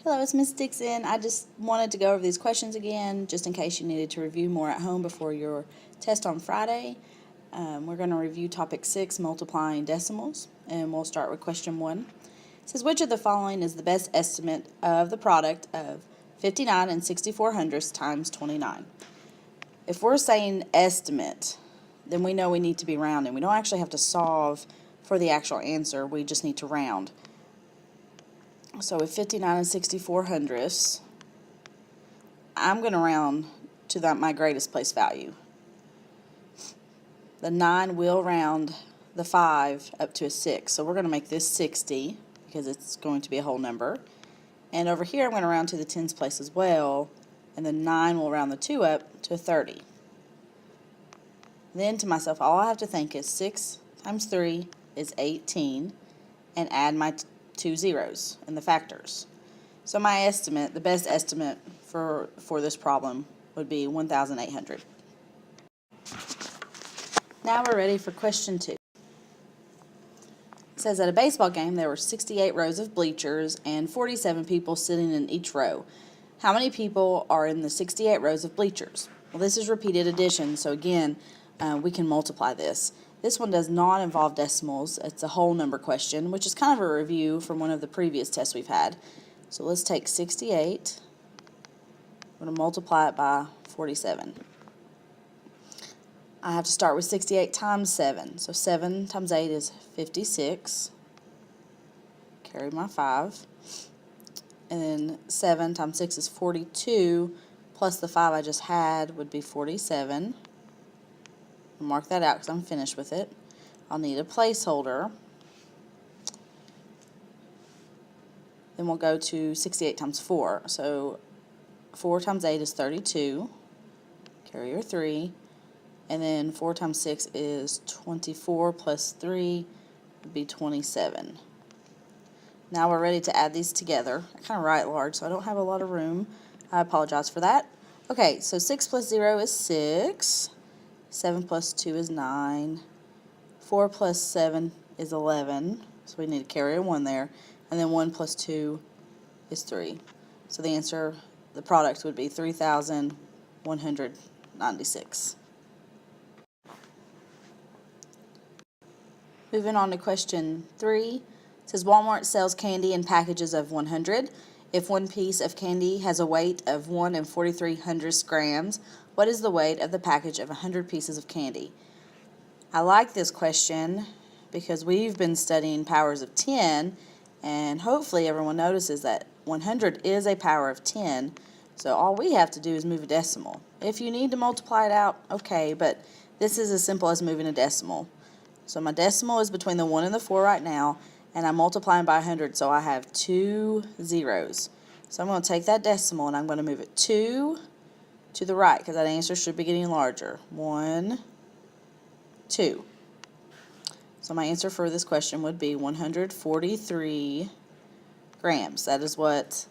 Hello, it's Miss Dixon. I just wanted to go over these questions again, just in case you needed to review more at home before your test on Friday. We're going to review topic 6, multiplying decimals, and we'll start with question 1. It says, which of the following is the best estimate of the product of 59 and 64 hundredths times 29? If we're saying estimate, then we know we need to be rounding. We don't actually have to solve for the actual answer, we just need to round. So with 59 and 64 hundredths, I'm going to round to my greatest place value. The 9 will round the 5 up to a 6. So we're going to make this 60 because it's going to be a whole number. And over here I'm going to round to the tens place as well. And the 9 will round the 2 up to a 30. Then to myself, all I have to think is 6 times 3 is 18 and add my 2 zeros and the factors. So my estimate, the best estimate for this problem would be 1,800. Now we're ready for question 2. It says at a baseball game there were 68 rows of bleachers and 47 people sitting in each row. How many people are in the 68 rows of bleachers? Well, this is repeated addition, so again, we can multiply this. This one does not involve decimals. It's a whole number question, which is kind of a review from one of the previous tests we've had. So let's take 68. I'm going to multiply it by 47. I have to start with 68 times 7. So 7 times 8 is 56. Carry my 5. And then 7 times 6 is 42. Plus the 5 I just had would be 47. I'll mark that out because I'm finished with it. I'll need a placeholder. Then we'll go to 68 times 4. So 4 times 8 is 32. Carry your 3. And then 4 times 6 is 24 plus 3 would be 27. Now we're ready to add these together. I kind of write large, so I don't have a lot of room. I apologize for that. Okay, so 6 plus 0 is 6. 7 plus 2 is 9. 4 plus 7 is 11. So we need to carry a 1 there. And then 1 plus 2 is 3. So the answer, the product would be 3,196. Moving on to question 3. It says Walmart sells candy in packages of 100. If one piece of candy has a weight of 1 43 grams, what is the weight of the package of 100 pieces of candy? I like this question because we've been studying powers of 10, and hopefully everyone notices that 100 is a power of 10, so all we have to do is move a decimal. If you need to multiply it out, okay, but this is as simple as moving a decimal. So my decimal is between the 1 and the 4 right now, and I'm multiplying by 100, so I have 2 zeros. So I'm going to take that decimal and I'm going to move it 2 to the right because that answer should be getting larger. 1, 2. So my answer for this question would be 143 grams. That is what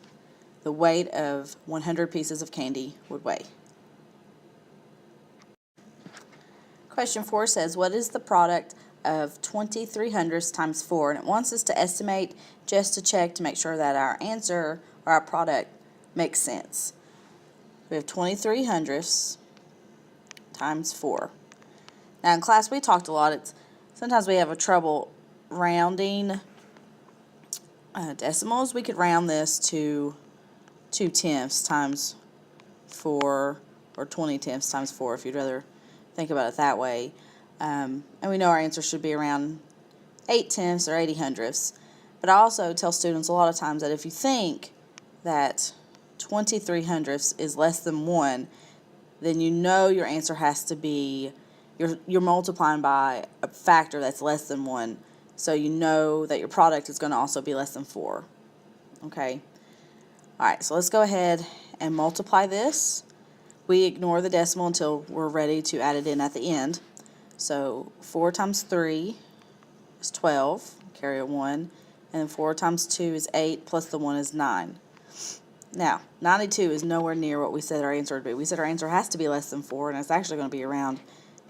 the weight of 100 pieces of candy would weigh. Question 4 says, what is the product of 23 hundredths times 4? And it wants us to estimate just to check to make sure that our answer or our product makes sense. We have 23 hundredths times 4. Now in class we talked a lot. Sometimes we have a trouble rounding decimals. We could round this to 2 tenths times 4 or 20 tenths times 4 if you'd rather think about it that way. And we know our answer should be around 8 tenths or 80 hundredths. But I also tell students a lot of times that if you think that 23 hundredths is less than 1, then you know your answer has to be, you're multiplying by a factor that's less than 1. So you know that your product is going to also be less than 4. Okay? Alright, so let's go ahead and multiply this. We ignore the decimal until we're ready to add it in at the end. So 4 times 3 is 12, carry a 1, and then 4 times 2 is 8, plus the 1 is 9. Now, 92 is nowhere near what we said our answer would be. We said our answer has to be less than 4, and it's actually going to be around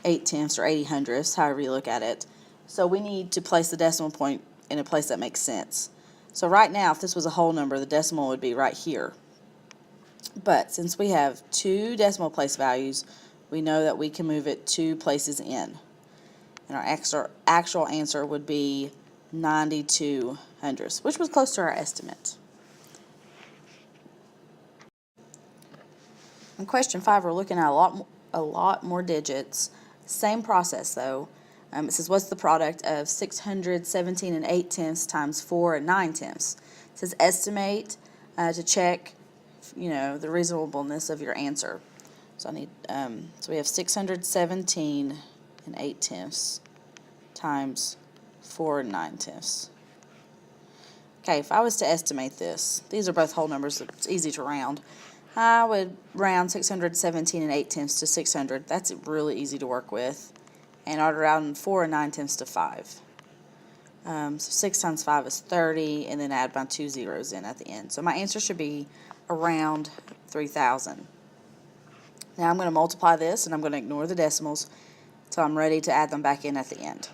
8 tenths or 80 hundredths, however you look at it. So we need to place the decimal point in a place that makes sense. So right now, if this was a whole number, the decimal would be right here. But since we have 2 decimal place values, we know that we can move it 2 places in. And our actual answer would be 92 hundredths, which was close to our estimate. In question 5, we're looking at a lot more digits. Same process though. It says, what's the product of 617 and 8/10 times 4 and 9/10? It says estimate to check, the reasonableness of your answer. So so we have 617 and 8/10 times 4 and 9/10. Okay, if I was to estimate this, these are both whole numbers, so it's easy to round. I would round 617 and 8/10 to 600. That's really easy to work with. And I'd round 4 and 9/10 to 5. So 6 times 5 is 30, and then add my 2 zeros in at the end. So my answer should be around 3,000. Now I'm going to multiply this, and I'm going to ignore the decimals until I'm ready to add them back in at the end.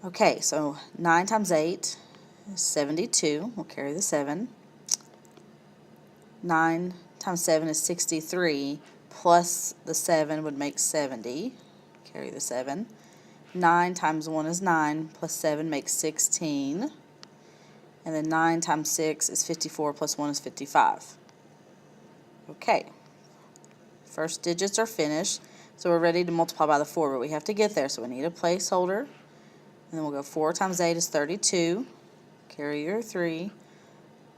Okay, so 9 times 8 is 72. We'll carry the 7. 9 times 7 is 63, plus the 7 would make 70. Carry the 7. 9 times 1 is 9, plus 7 makes 16. And then 9 times 6 is 54, plus 1 is 55. Okay, first digits are finished, so we're ready to multiply by the 4, but we have to get there, so we need a placeholder. And then we'll go 4 times 8 is 32. Carry your 3.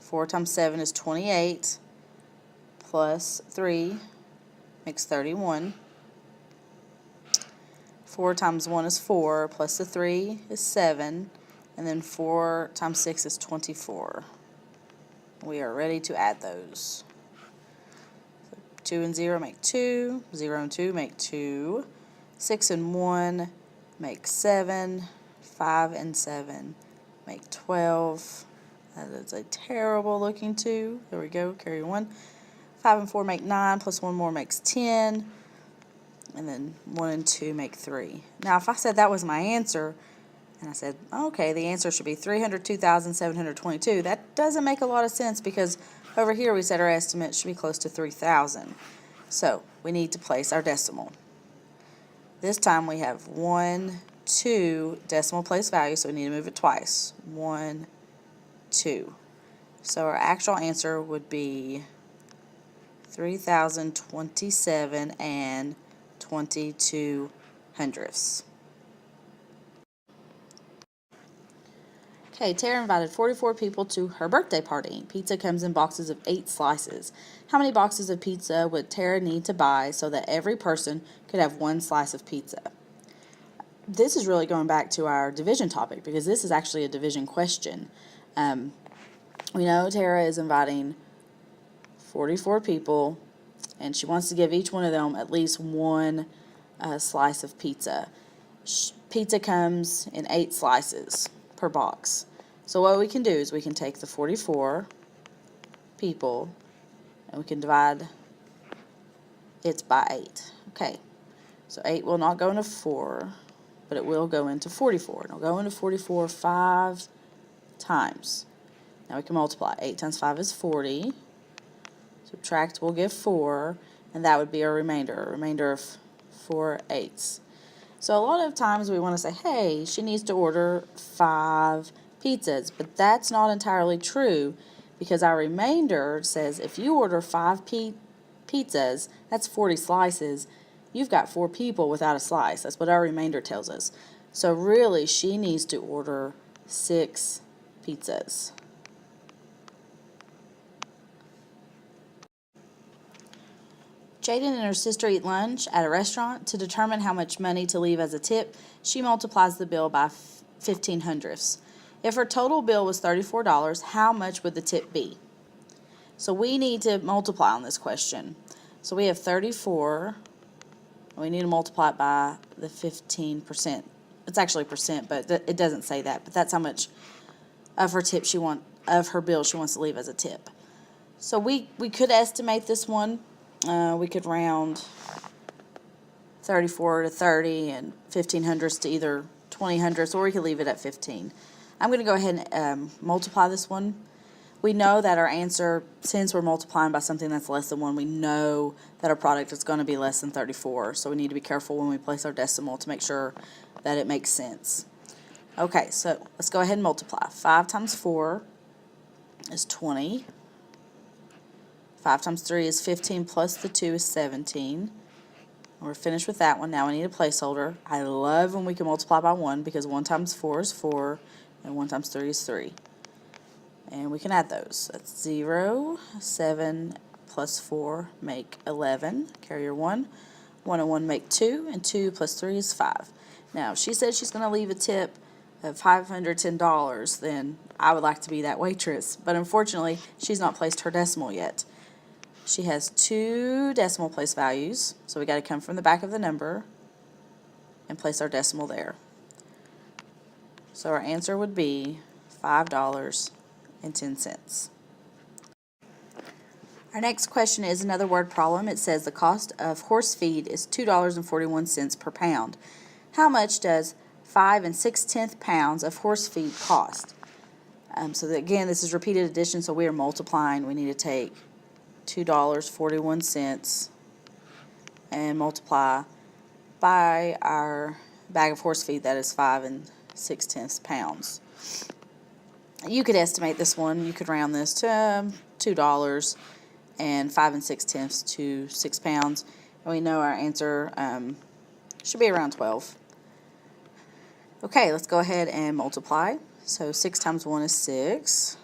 4 times 7 is 28. Plus 3 makes 31. 4 times 1 is 4, plus the 3 is 7, and then 4 times 6 is 24. We are ready to add those. So 2 and 0 make 2, 0 and 2 make 2, 6 and 1 make 7, 5 and 7 make 12. That is a terrible looking 2. There we go, carry 1. 5 and 4 make 9, plus 1 more makes 10, and then 1 and 2 make 3. Now, if I said that was my answer, and I said, okay, the answer should be 302,722, that doesn't make a lot of sense because over here we said our estimate should be close to 3,000. So, we need to place our decimal. This time we have 1, 2 decimal place value, so we need to move it twice. 1, 2. So our actual answer would be 3,027 and 22 hundredths. Okay, Tara invited 44 people to her birthday party. Pizza comes in boxes of 8 slices. How many boxes of pizza would Tara need to buy so that every person could have 1 slice of pizza? This is really going back to our division topic because this is actually a division question. We know Tara is inviting 44 people, and she wants to give each one of them at least 1 slice of pizza. Pizza comes in 8 slices per box. So what we can do is we can take the 44 people and we can divide it by 8. Okay, so 8 will not go into 4, but it will go into 44. It'll go into 44 5 times. Now we can multiply. 8 times 5 is 40. Subtract will give 4, and that would be our remainder. A remainder of 4/8. So a lot of times we want to say, hey, she needs to order 5 pizzas, but that's not entirely true because our remainder says if you order 5 pizzas, that's 40 slices. You've got 4 people without a slice. That's what our remainder tells us. So really, she needs to order 6 pizzas. Jaden and her sister eat lunch at a restaurant. To determine how much money to leave as a tip, she multiplies the bill by 15 hundredths. If her total bill was $34, how much would the tip be? So we need to multiply on this question. So we have 34. We need to multiply it by the 15%. It's actually percent, but it doesn't say that. But that's how much of her tip of her bill she wants to leave as a tip. So we could estimate this one. We could round 34 to 30 and 15 hundredths to either 20 hundredths, or we could leave it at 15. I'm going to go ahead and multiply this one. We know that our answer, since we're multiplying by something that's less than 1, we know that our product is going to be less than 34. So we need to be careful when we place our decimal to make sure that it makes sense. Okay, so let's go ahead and multiply. 5 times 4 is 20. 5 times 3 is 15 plus the 2 is 17. We're finished with that one. Now we need a placeholder. I love when we can multiply by 1 because 1 times 4 is 4 and 1 times 3 is 3. And we can add those. That's 0, 7 plus 4 make 11. Carry your 1. 1 and 1 make 2, and 2 plus 3 is 5. Now, if she said she's going to leave a tip of $510, then I would like to be that waitress. But unfortunately, she's not placed her decimal yet. She has 2 decimal place values, so we got to come from the back of the number and place our decimal there. So our answer would be $5.10. Our next question is another word problem. It says the cost of horse feed is $2.41 per pound. How much does 5 6/10 pounds of horse feed cost? Again, this is repeated addition, so we are multiplying. We need to take $2.41 and multiply by our bag of horse feed, that is 5 6/10 pounds. You could estimate this one. You could round this to $2 and 5 6/10 to 6 pounds. And we know our answer should be around 12. Okay, let's go ahead and multiply. So 6 times 1 is 6.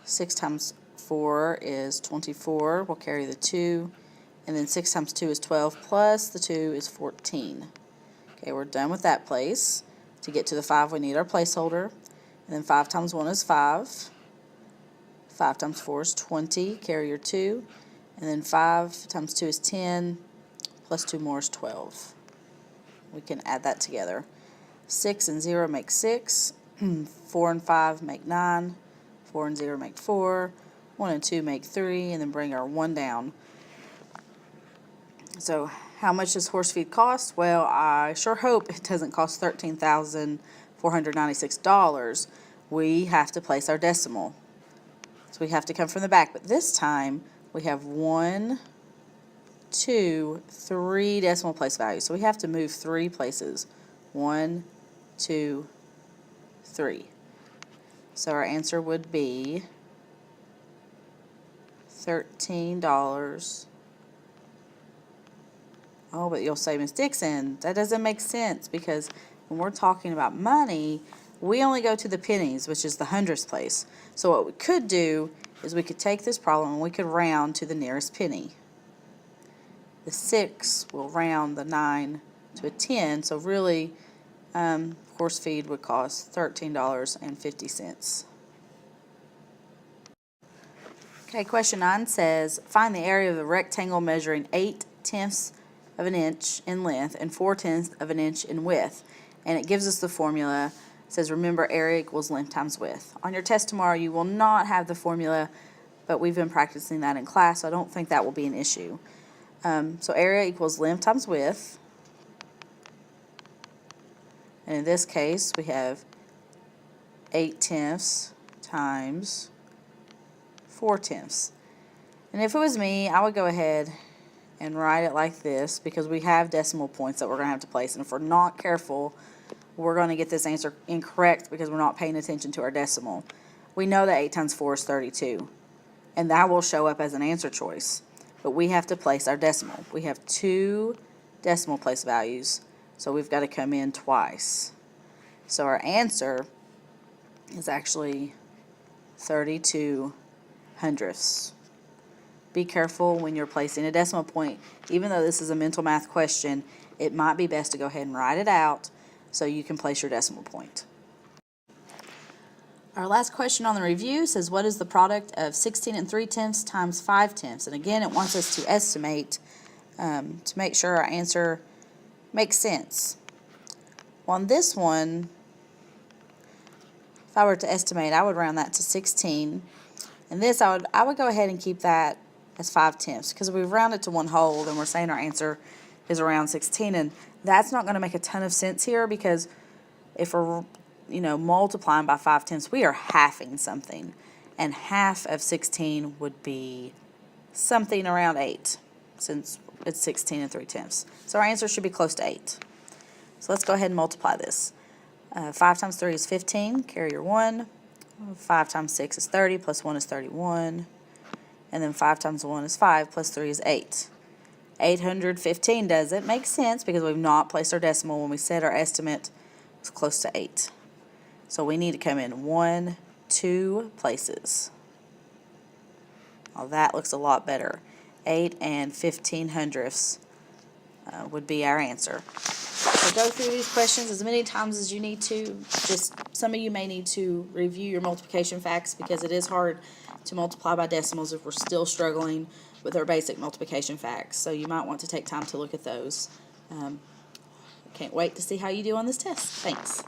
6 times 4 is 24. We'll carry the 2. And then 6 times 2 is 12 plus the 2 is 14. Okay, we're done with that place. To get to the 5, we need our placeholder. And then 5 times 1 is 5. 5 times 4 is 20. Carry your 2. And then 5 times 2 is 10. Plus 2 more is 12. We can add that together. 6 and 0 make 6. 4 and 5 make 9. 4 and 0 make 4. 1 and 2 make 3. And then bring our 1 down. So how much does horse feed cost? Well, I sure hope it doesn't cost $13,496. We have to place our decimal. So we have to come from the back. But this time we have 1, 2, 3 decimal place values. So we have to move 3 places. 1, 2, 3. So our answer would be $13. Oh, but you'll say, Miss Dixon, that doesn't make sense because when we're talking about money, we only go to the pennies, which is the hundredths place. So what we could do is we could take this problem and we could round to the nearest penny. The 6 will round the 9 to a 10, so really horse feed would cost $13.50. Okay, question 9 says, find the area of a rectangle measuring 8/10 of an inch in length and 4/10 of an inch in width. And it gives us the formula. It says, remember, area equals length times width. On your test tomorrow, you will not have the formula, but we've been practicing that in class, so I don't think that will be an issue. So area equals length times width. And in this case, we have 8/10 times 4/10. And if it was me, I would go ahead and write it like this because we have decimal points that we're going to have to place. And if we're not careful, we're going to get this answer incorrect because we're not paying attention to our decimal. We know that 8 times 4 is 32. And that will show up as an answer choice. But we have to place our decimal. We have 2 decimal place values, so we've got to come in twice. So our answer is actually 32 hundredths. Be careful when you're placing a decimal point. Even though this is a mental math question, it might be best to go ahead and write it out so you can place your decimal point. Our last question on the review says, what is the product of 16 3/10 times 5/10? And again, it wants us to estimate to make sure our answer makes sense. Well, on this one, if I were to estimate, I would round that to 16. And this, I would go ahead and keep that as 5/10 because we've rounded to 1 whole, then we're saying our answer is around 16. And that's not going to make a ton of sense here because if we're multiplying by 5/10, we are halving something. And half of 16 would be something around 8, since it's 16 and 3/10. So our answer should be close to 8. So let's go ahead and multiply this. 5 times 3 is 15, carry your 1. 5 times 6 is 30, plus 1 is 31. And then 5 times 1 is 5, plus 3 is 8. 815 doesn't make sense because we've not placed our decimal when we said our estimate was close to 8. So we need to come in 1, 2 places. Well, that looks a lot better. 8 and 15/100 would be our answer. So go through these questions as many times as you need to. Just some of you may need to review your multiplication facts because it is hard to multiply by decimals if we're still struggling with our basic multiplication facts. So you might want to take time to look at those. Can't wait to see how you do on this test. Thanks.